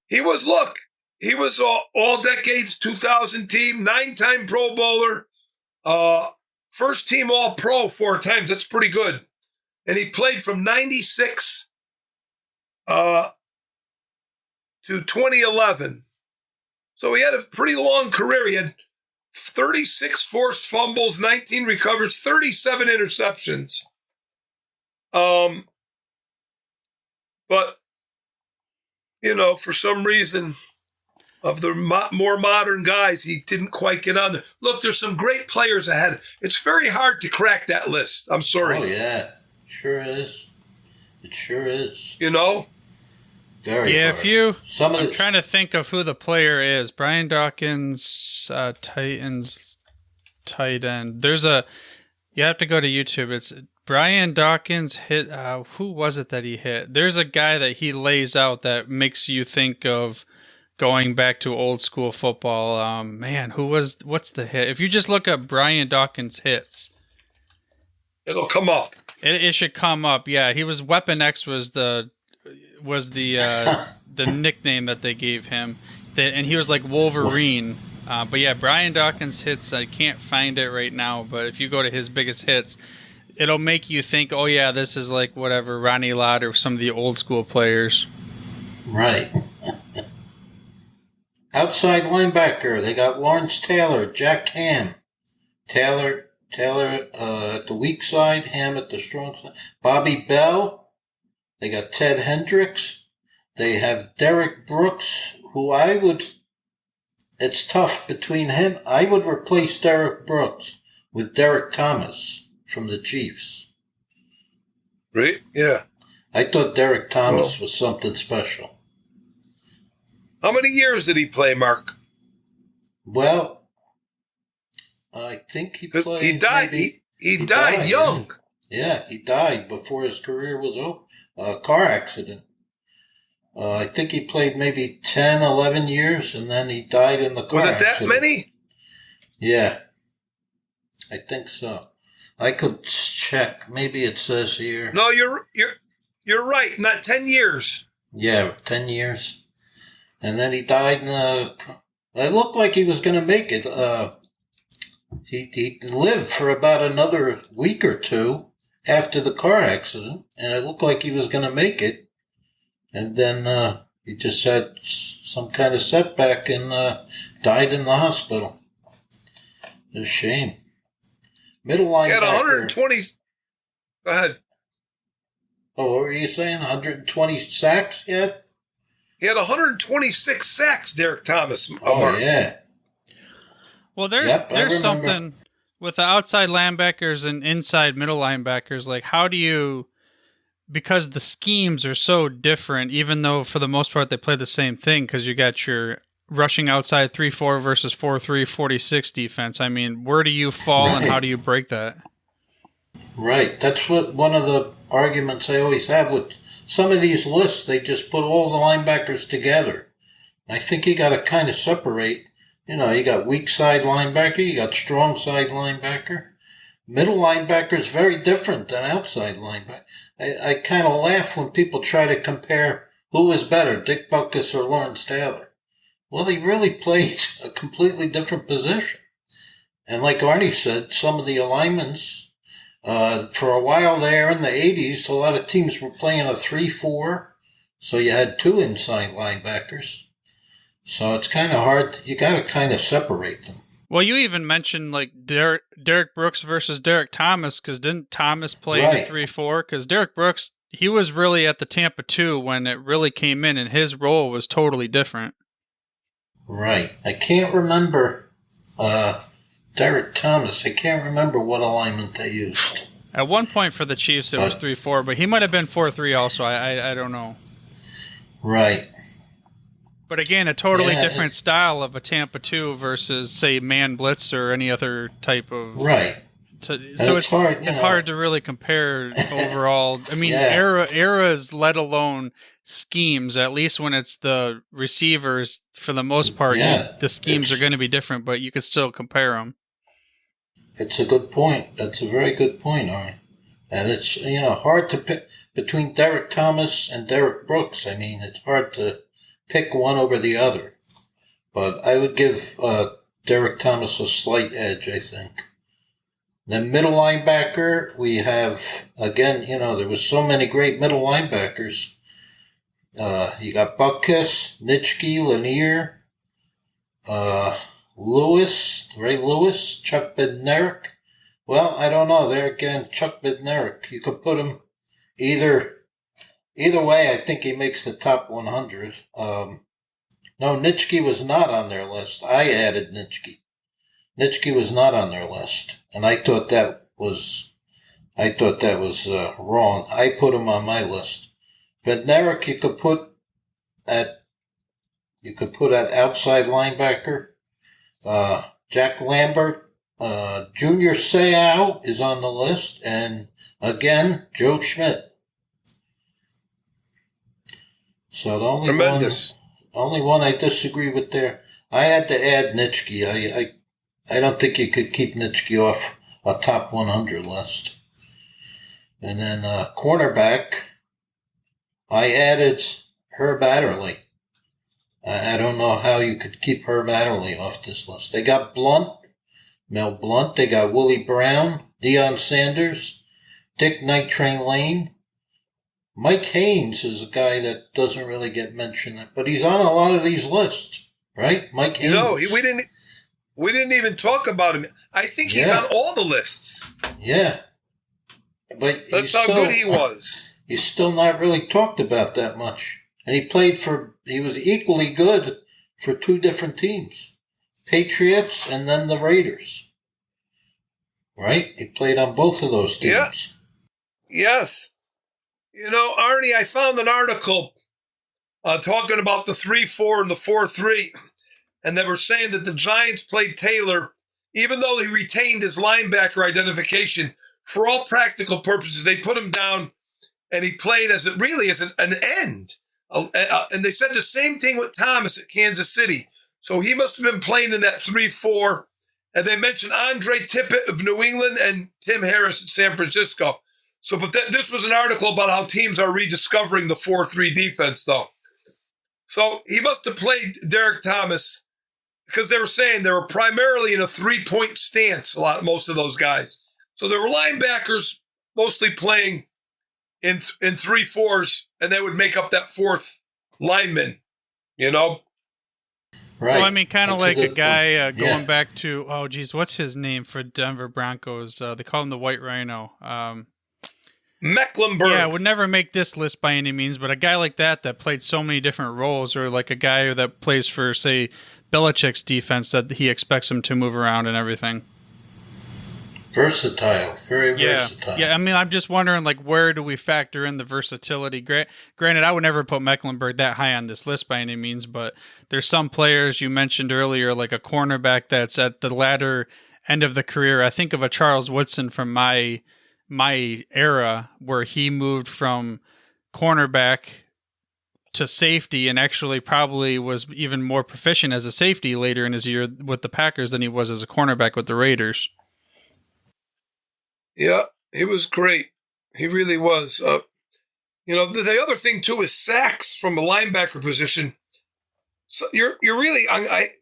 He was all decades 2000 team, 9-time Pro Bowler, first team All Pro 4 times. That's pretty good. And he played from 96 to 2011. So he had a pretty long career. He had 36 forced fumbles, 19 recovers, 37 interceptions. But, for some reason, of the more modern guys, he didn't quite get on there. Look, there's some great players ahead. It's very hard to crack that list. I'm sorry. Oh, yeah. Sure is. It sure is. Very hard. I'm trying to think of who the player is. Brian Dawkins, Titans tight end. You have to go to YouTube. It's Brian Dawkins hit, who was it that he hit? There's a guy that he lays out that makes you think of going back to old school football. What's the hit? If you just look up Brian Dawkins hits, it'll come up. It should come up. Yeah, he was Weapon X was the nickname that they gave him, and he was like Wolverine. But yeah, Brian Dawkins hits. I can't find it right now, but if you go to his biggest hits, it'll make you think, oh yeah, this is like whatever Ronnie Lott or some of the old school players. Right. Outside linebacker, they got Lawrence Taylor, Jack Ham, Taylor at the weak side, Ham at the strong side. Bobby Bell. They got Ted Hendricks. They have Derek Brooks, who it's tough between him. I would replace Derek Brooks with Derek Thomas from the Chiefs. Right? Yeah. I thought Derek Thomas was something special. How many years did he play, Mark? Well, I think he played. He died. He died young. Yeah, he died before his career was over. Car accident. I think he played maybe 10, 11 years, and then he died in the car accident. Was it that many? Yeah. I think so. I could check. Maybe it says here. No, you're right. Not 10 years. Yeah, 10 years. And then he died it looked like he was going to make it. He lived for about another week or two after the car accident, and it looked like he was going to make it. And then he just had some kind of setback and died in the hospital. It's a shame. Middle linebacker. He had 120. Go ahead. Oh, what were you saying? 120 sacks yet? He had 126 sacks, Derek Thomas. Mark. Yeah. Well, there's something with the outside linebackers and inside middle linebackers. Like, how do you, because the schemes are so different, even though for the most part they play the same thing, because you got your rushing outside 3-4 versus 4-3, 40-6 defense. I mean, where do you fall and how do you break that? Right. That's what one of the arguments I always have with some of these lists. They just put all the linebackers together. I think you got to kind of separate. You got weak side linebacker, you got strong side linebacker. Middle linebacker is very different than outside linebacker. I kind of laugh when people try to compare who was better, Dick Butkus or Lawrence Taylor. Well, he really played a completely different position. And like Arnie said, some of the alignments, for a while there in the 80s, a lot of teams were playing a 3-4, so you had 2 inside linebackers. So it's kind of hard. You got to kind of separate them. Well, you even mentioned like Derek Brooks versus Derek Thomas, because didn't Thomas play in the 3-4? Because Derek Brooks, he was really at the Tampa 2 when it really came in, and his role was totally different. Right. I can't remember Derek Thomas. I can't remember what alignment they used. At one point for the Chiefs, it was 3-4, but he might have been 4-3 also. I don't know. Right. But again, a totally different style of a Tampa 2 versus, say, man blitz or any other type of... Right. So it's hard. It's hard to really compare overall. I mean, eras, let alone schemes. At least when it's the receivers, for the most part, the schemes are going to be different, but you could still compare them. It's a good point. That's a very good point, Arnie. And it's hard to pick between Derek Thomas and Derek Brooks. I mean, it's hard to pick one over the other. But I would give Derek Thomas a slight edge, I think. The middle linebacker, we have, again, there was so many great middle linebackers. You got Butkus, Nitschke, Lanier, Ray Lewis, Chuck Bednarik. Well, I don't know. There again, Chuck Bednarik. You could put him either way. I think he makes the top 100. No, Nitschke was not on their list. I added Nitschke. Nitschke was not on their list, and I thought that was wrong. I put him on my list. Bednarik you could put at outside linebacker. Jack Lambert, Junior Seau is on the list, and again Joe Schmidt. So the only one I disagree with there, I had to add Nitschke. I don't think you could keep Nitschke off a top 100 list. And then cornerback, I added Herb Adderley. I don't know how you could keep Herb Adderley off this list. They got Mel Blount. They got Willie Brown, Deion Sanders, Dick Night Train Lane. Mike Haynes is a guy that doesn't really get mentioned, but he's on a lot of these lists, right? Mike Haynes. No, we didn't even talk about him. I think he's on all the lists. Yeah. But that's how good he was. He's still not really talked about that much. And he was equally good for two different teams. Patriots and then the Raiders. Right? He played on both of those teams. Yeah. Yes. Arnie, I found an article talking about the 3-4 and the 4-3. And they were saying that the Giants played Taylor, even though he retained his linebacker identification, for all practical purposes, they put him down and he played as an end. And they said the same thing with Thomas at Kansas City. So he must have been playing in that 3-4. And they mentioned Andre Tippett of New England and Tim Harris at San Francisco. So, but this was an article about how teams are rediscovering the 4-3 defense, though. So he must have played Derek Thomas, because they were saying they were primarily in a 3-point stance, most of those guys. So there were linebackers mostly playing in 3-4s, and they would make up that fourth lineman, Right. Well, I mean, kind of like a guy going back to, what's his name for Denver Broncos? They call him the White Rhino. Mecklenburg. Yeah, would never make this list by any means, but a guy like that played so many different roles, or like a guy that plays for, say, Belichick's defense, that he expects him to move around and everything. Versatile, very versatile. Yeah, I mean, I'm just wondering, where do we factor in the versatility? Granted, I would never put Mecklenburg that high on this list by any means, but there's some players you mentioned earlier, like a cornerback that's at the latter end of the career. I think of a Charles Woodson from my era, where he moved from cornerback to safety and actually probably was even more proficient as a safety later in his year with the Packers than he was as a cornerback with the Raiders. Yeah, he was great. He really was. The other thing too is sacks from a linebacker position. So you're really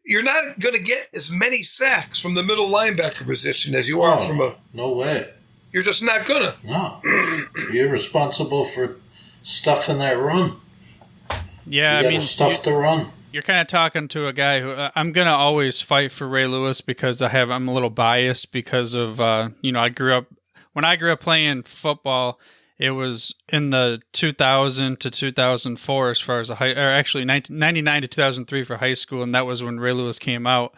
you're not going to get as many sacks from the middle linebacker position as you are from a. No way. You're just not gonna. No, you're responsible for stuffing that run. Yeah, you stuff the run. You're kind of talking to a guy who I'm gonna always fight for Ray Lewis, because I'm a little biased because of I grew up playing football. It was in the 2000 to 2004 as far as actually 99 to 2003 for high school, and that was when Ray Lewis came out.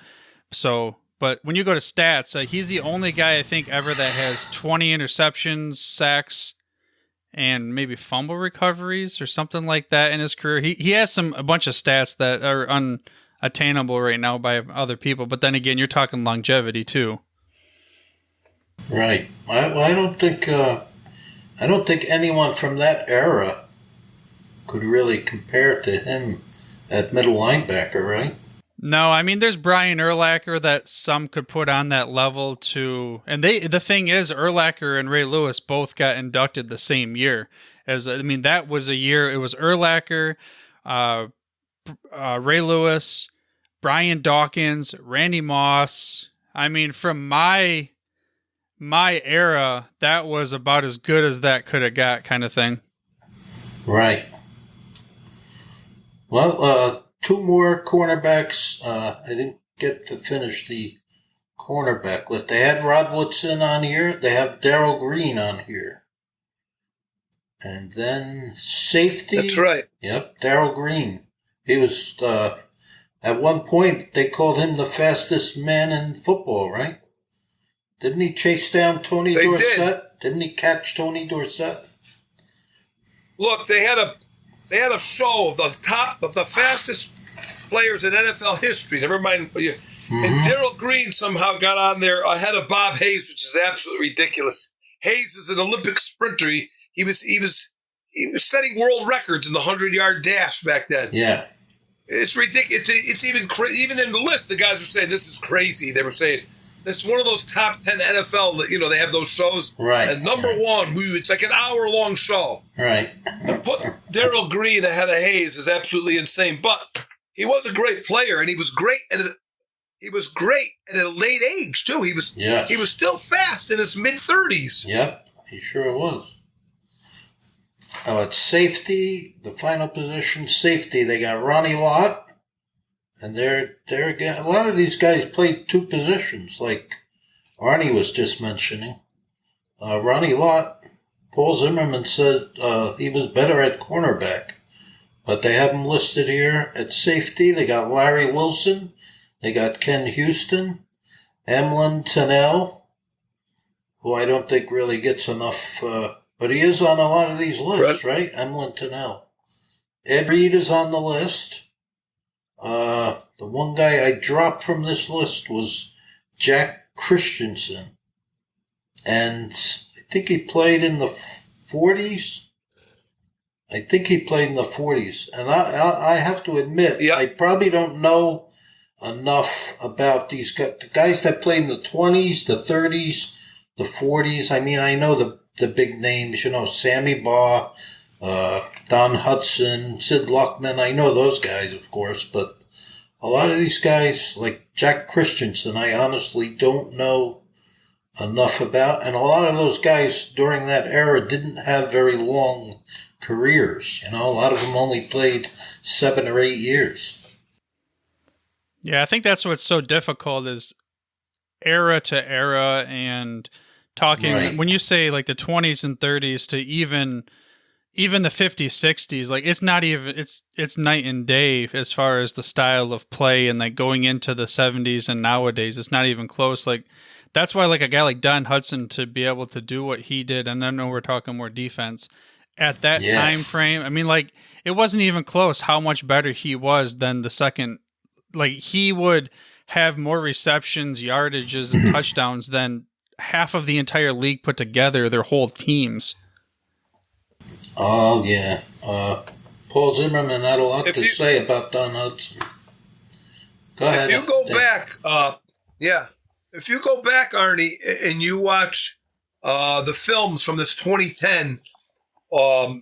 So But when you go to stats, he's the only guy I think ever that has 20 interceptions, sacks, and maybe fumble recoveries or something like that in his career. He has a bunch of stats that are unattainable right now by other people. But then again, you're talking longevity too. Right. I don't think anyone from that era could really compare to him at middle linebacker, right? No, I mean, there's Brian Urlacher that some could put on that level too. And the thing is, Urlacher and Ray Lewis both got inducted the same year. That was a year. It was Urlacher, Ray Lewis, Brian Dawkins, Randy Moss. I mean, from my era, that was about as good as that could have got, kind of thing. Right. Well, two more cornerbacks. I didn't get to finish the cornerback list. They had Rod Woodson on here. They have Darrell Green on here. And then safety. That's right. Yep, Darrell Green. He was, at one point, they called him the fastest man in football, right? Didn't he chase down Tony Dorsett? Didn't he catch Tony Dorsett? Look, they had a show of the top of the fastest players in NFL history. Never mind. And Darrell Green somehow got on there ahead of Bob Hayes, which is absolutely ridiculous. Hayes is an Olympic sprinter. He was setting world records in the 100-yard dash back then. Yeah. It's ridiculous. It's even in the list, the guys were saying this is crazy. They were saying it's one of those top 10 NFL. They have those shows. Right. And number one, it's like an hour-long show. Right. To put Darrell Green ahead of Hayes is absolutely insane. But he was a great player, and he was great at a late age too. He was still fast in his mid-30s. Yep, he sure was. At safety, the final position, safety, they got Ronnie Lott, and they're a lot of these guys played two positions, like Arnie was just mentioning. Ronnie Lott, Paul Zimmerman said he was better at cornerback, but they have him listed here at safety. They got Larry Wilson, they got Ken Houston, Emlyn Tennell, who I don't think really gets enough. But he is on a lot of these lists, right? Emlyn Tennell. Ed Reed is on the list. The one guy I dropped from this list was Jack Christensen. And I think he played in the 40s. And I have to admit, I probably don't know enough about these guys. The guys that played in the 20s, the 30s, the 40s. I mean, I know the big names, Sammy Baugh, Don Hudson, Sid Luckman. I know those guys, of course, but a lot of these guys, like Jack Christensen, I honestly don't know enough about. And a lot of those guys during that era didn't have very long careers. A lot of them only played 7 or 8 years. Yeah, I think that's what's so difficult is era to era and talking when you say like the 20s and 30s to even the 50s, 60s, like it's not even it's night and day as far as the style of play, and like going into the 70s and nowadays it's not even close. Like that's why like a guy like Don Hudson to be able to do what he did, and I know we're talking more defense at that time frame. I mean, like it wasn't even close how much better he was than the second. Like he would have more receptions, yardages, and touchdowns than half of the entire league put together, their whole teams. Oh, yeah. Paul Zimmerman had a lot to say about Don Hudson. Go ahead. If you go back, Arnie, and you watch the films from this 2010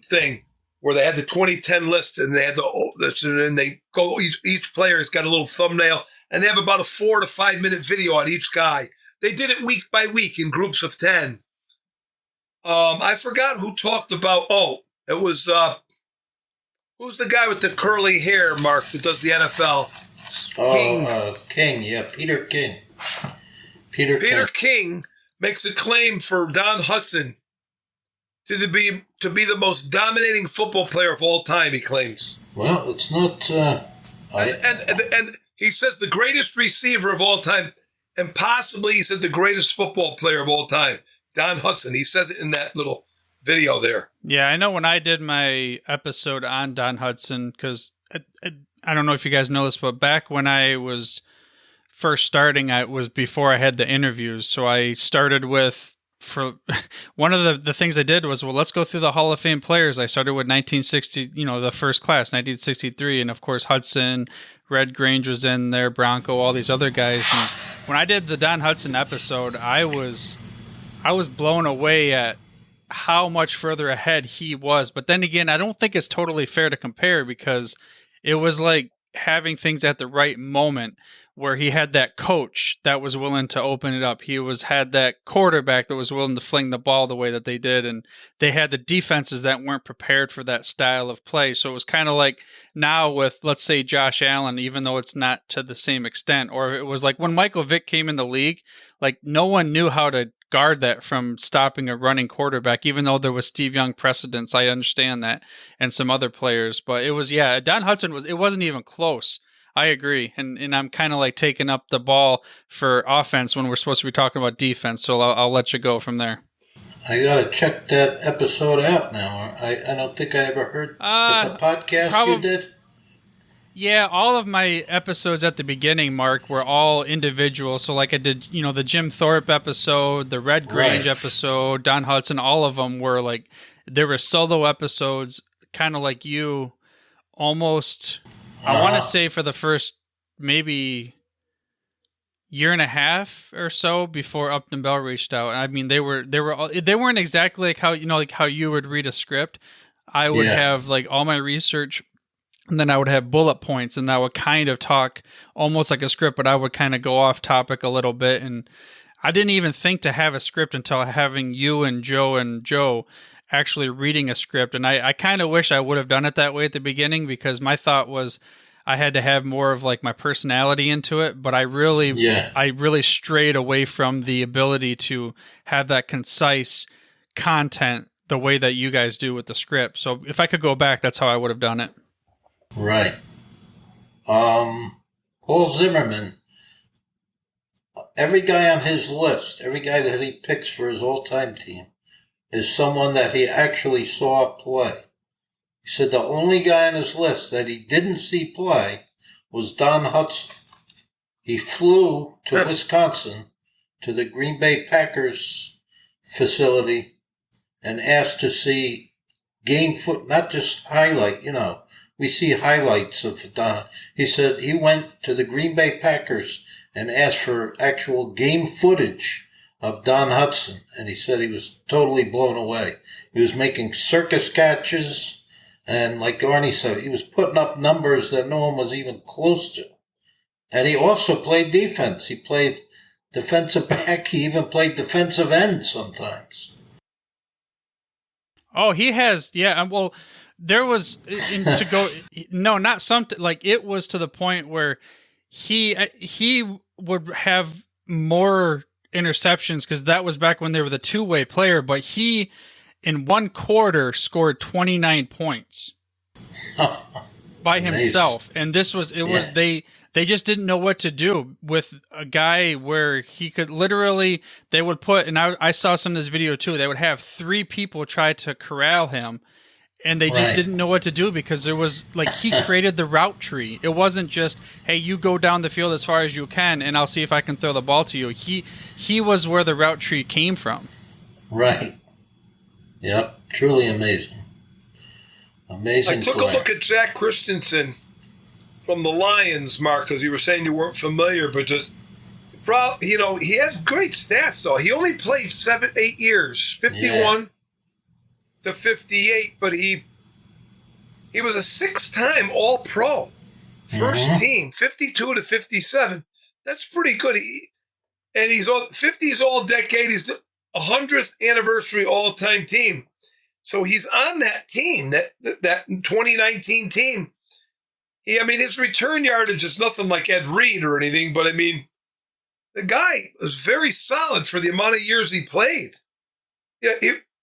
thing, where they had the 2010 list, and they had and they go, each player's got a little thumbnail, and they have about a 4 to 5 minute video on each guy. They did it week by week in groups of 10. I forgot who talked about. It was who's the guy with the curly hair, Mark, that does the NFL? King. Yeah, Peter King. Peter King makes a claim for Don Hudson to be the most dominating football player of all time. He claims. Well, it's not. And he says the greatest receiver of all time. and possibly, he said, the greatest football player of all time, Don Hutson. He says it in that little video there. Yeah, I know when I did my episode on Don Hutson, because I don't know if you guys know this, but back when I was first starting, I was before I had the interviews. So I started with, for one of the things I did was, well, let's go through the Hall of Fame players. I started with 1960, the first class, 1963. And of course, Hudson, Red Grange was in there, Bronco, all these other guys. And when I did the Don Hutson episode, I was blown away at how much further ahead he was. But then again, I don't think it's totally fair to compare, because it was like having things at the right moment, where he had that coach that was willing to open it up. He had that quarterback that was willing to fling the ball the way that they did. And they had the defenses that weren't prepared for that style of play. So it was kind of like now with, let's say, Josh Allen, even though it's not to the same extent, or it was like when Michael Vick came in the league, like no one knew how to guard that from stopping a running quarterback, even though there was Steve Young precedents. I understand that, and some other players, but it was, Don Hutson it wasn't even close. I agree. And I'm kind of like taking up the ball for offense when we're supposed to be talking about defense. So I'll let you go from there. I got to check that episode out now. I don't think I ever heard. It's a podcast you did? Yeah, all of my episodes at the beginning, Mark, were all individual. So like I did, the Jim Thorpe episode, the Red Grange episode, Don Hutson, all of them were like, there were solo episodes, kind of like you, almost, I want to say for the first maybe year and a half or so before Upton Bell reached out. I mean, they weren't exactly like how, like how you would read a script. I would have like all my research, and then I would have bullet points, and I would kind of talk almost like a script, but I would kind of go off topic a little bit. And I didn't even think to have a script until having you and Joe actually reading a script. And I kind of wish I would have done it that way at the beginning, because my thought was I had to have more of like my personality into it. But I really strayed away from the ability to have that concise content the way that you guys do with the script. So if I could go back, that's how I would have done it. Right. Paul Zimmerman, every guy on his list, every guy that he picks for his all-time team is someone that he actually saw play. He said the only guy on his list that he didn't see play was Don Hutson. He flew to Wisconsin to the Green Bay Packers facility and asked to see game foot, not just highlight, we see highlights of Don. He said he went to the Green Bay Packers and asked for actual game footage of Don Hutson, and he said he was totally blown away. He was making circus catches, and like Arnie said, he was putting up numbers that no one was even close to. And he also played defense. He played defensive back. He even played defensive end sometimes. Oh, he has, well, there was to go. No, not something like it was to the point where he would have more interceptions, because that was back when they were the two-way player. But he, in one quarter, scored 29 points by himself, and this was they just didn't know what to do with a guy where he could literally. They would put, and I saw some of this video too. They would have three people try to corral him. And they just didn't know what to do, because there was like, he created the route tree. It wasn't just, hey, you go down the field as far as you can and I'll see if I can throw the ball to you. He was where the route tree came from. Right. Yep. Truly amazing. Amazing. I took a look at Jack Christensen from the Lions, Mark, because you were saying you weren't familiar, but just, he has great stats though. He only played 7-8 years, 51 to 58, but he was a 6-time All-Pro. First team, 52 to 57. That's pretty good. He's 50s All-Decade. He's the 100th anniversary all-time team. So he's on that team, that 2019 team. His return yardage is nothing like Ed Reed or anything, but the guy was very solid for the amount of years he played. Yeah,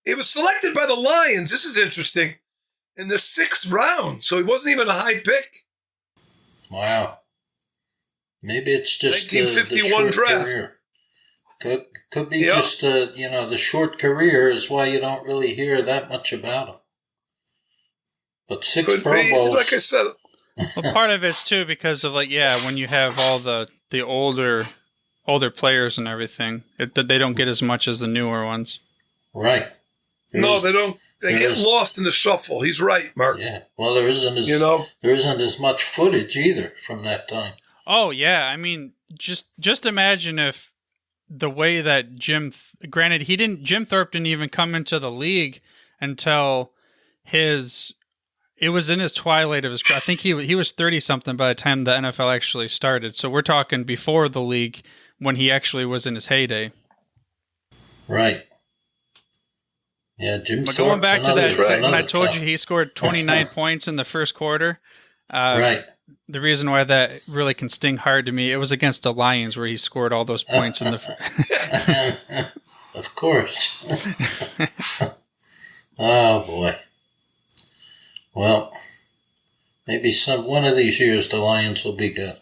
he was selected by the Lions. This is interesting. In the 6th round, so he wasn't even a high pick. Wow. Maybe it's just 1951 the short draft. career. Could be just the short career is why you don't really hear that much about him. But six Pro Bowls, like I said. Well, part of it's too because of when you have all the older players and everything, they don't get as much as the newer ones. Right. No, they don't. They get lost in the shuffle. He's right, Mark. Yeah. Well, there isn't as much footage either from that time. Oh yeah, I mean, just imagine if the way that Jim Thorpe didn't even come into the league until it was in his twilight of his career. I think he was 30 something by the time the NFL actually started. So we're talking before the league when he actually was in his heyday. Right. Yeah, Jim But Thorpe's going back to that, when I told cut. you he scored 29 points in the first quarter. Right. The reason why that really can sting hard to me, it was against the Lions where he scored all those points in the. Of course. Oh boy. Well, maybe one of these years the Lions will be good.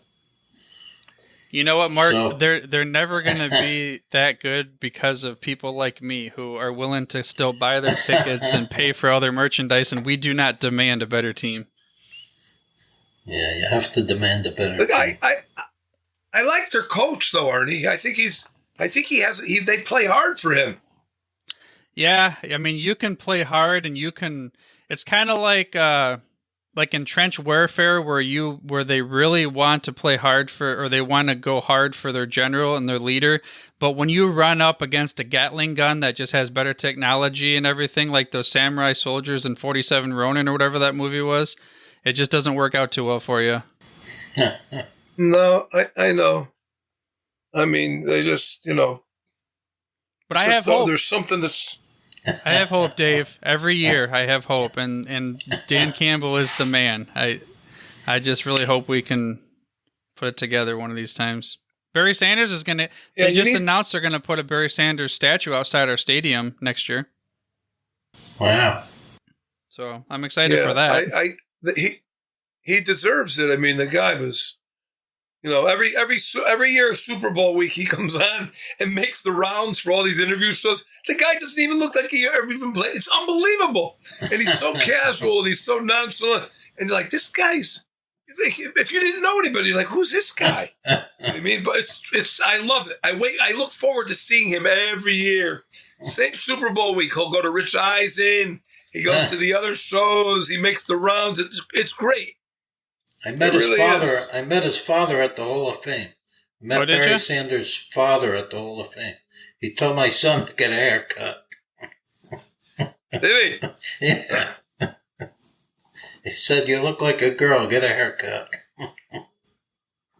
You know what, Mark? They're never going to be that good because of people like me who are willing to still buy their tickets and pay for all their merchandise, and we do not demand a better team. Yeah, you have to demand a better team. I like their coach though, Arnie. I think they play hard for him. Yeah, I mean, you can play hard, and you can. It's kind of like in trench warfare, where they really want to play hard or they want to go hard for their general and their leader. But when you run up against a Gatling gun that just has better technology and everything, like those samurai soldiers in 47 Ronin or whatever that movie was, it just doesn't work out too well for you. No, I know. I mean, they just, But I have hope. There's something that's... I have hope, Dave. Every year I have hope, and Dan Campbell is the man. I just really hope we can put it together one of these times. Barry Sanders is going to... They just announced they're going to put a Barry Sanders statue outside our stadium next year. Wow. So I'm excited for that. He deserves it. I mean, the guy was... every year Super Bowl week, he comes on and makes the rounds for all these interview shows. The guy doesn't even look like he ever even played. It's unbelievable. And he's so casual and he's so nonchalant. And you're like, this guy's, if you didn't know anybody, you're like, who's this guy? I mean, but it's, I love it. I look forward to seeing him every year. Same Super Bowl week. He'll go to Rich Eisen. He goes to the other shows. He makes the rounds. It's great. I met his father at the Hall of Fame. Met Barry Sanders' father at the Hall of Fame. He told my son to get a haircut. Did he? Yeah. He said, "You look like a girl. Get a haircut."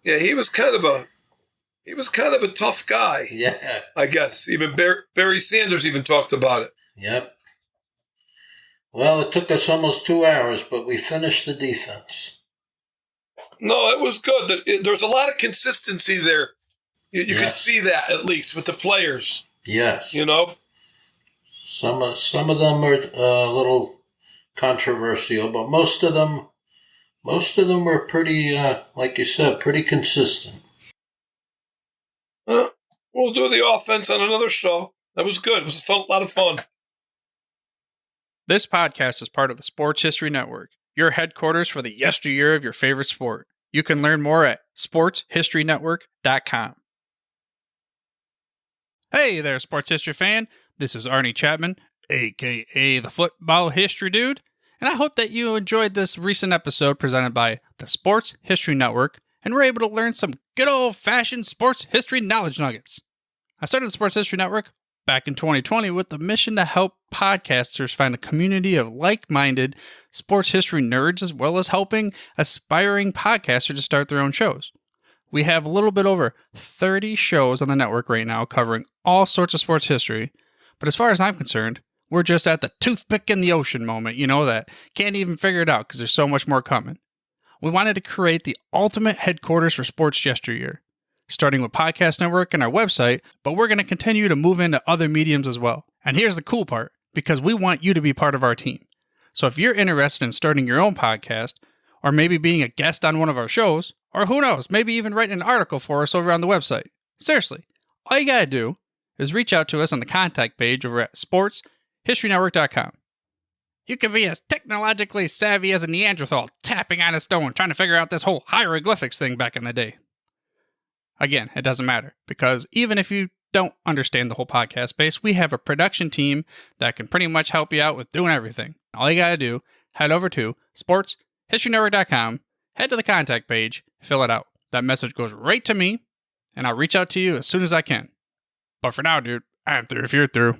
Yeah, he was kind of a tough guy. Yeah, I guess even Barry Sanders even talked about it. Yep. Well, it took us almost 2 hours, but we finished the defense. No, it was good. There's a lot of consistency there. You can see that at least with the players. Yes. Some of them are a little controversial, but most of them were pretty, like you said, pretty consistent. We'll do the offense on another show. That was good. It was a lot of fun. This podcast is part of the Sports History Network, your headquarters for the yesteryear of your favorite sport. You can learn more at sportshistorynetwork.com. Hey there, sports history fan. This is Arnie Chapman, a.k.a. the Football History Dude, and I hope that you enjoyed this recent episode presented by the Sports History Network and were able to learn some good old-fashioned sports history knowledge nuggets. I started the Sports History Network back in 2020 with the mission to help podcasters find a community of like-minded sports history nerds, as well as helping aspiring podcasters to start their own shows. We have a little bit over 30 shows on the network right now covering all sorts of sports history, but as far as I'm concerned, we're just at the toothpick in the ocean moment, that can't even figure it out because there's so much more coming. We wanted to create the ultimate headquarters for sports yesteryear, starting with Podcast Network and our website, but we're going to continue to move into other mediums as well. And here's the cool part, because we want you to be part of our team. So if you're interested in starting your own podcast, or maybe being a guest on one of our shows, Or who knows, maybe even write an article for us over on the website. Seriously, all you gotta do is reach out to us on the contact page over at sportshistorynetwork.com. You can be as technologically savvy as a Neanderthal tapping on a stone trying to figure out this whole hieroglyphics thing back in the day. Again, it doesn't matter, because even if you don't understand the whole podcast space, we have a production team that can pretty much help you out with doing everything. All you gotta do, head over to sportshistorynetwork.com, head to the contact page, fill it out. That message goes right to me, and I'll reach out to you as soon as I can. But for now, dude, I'm through if you're through.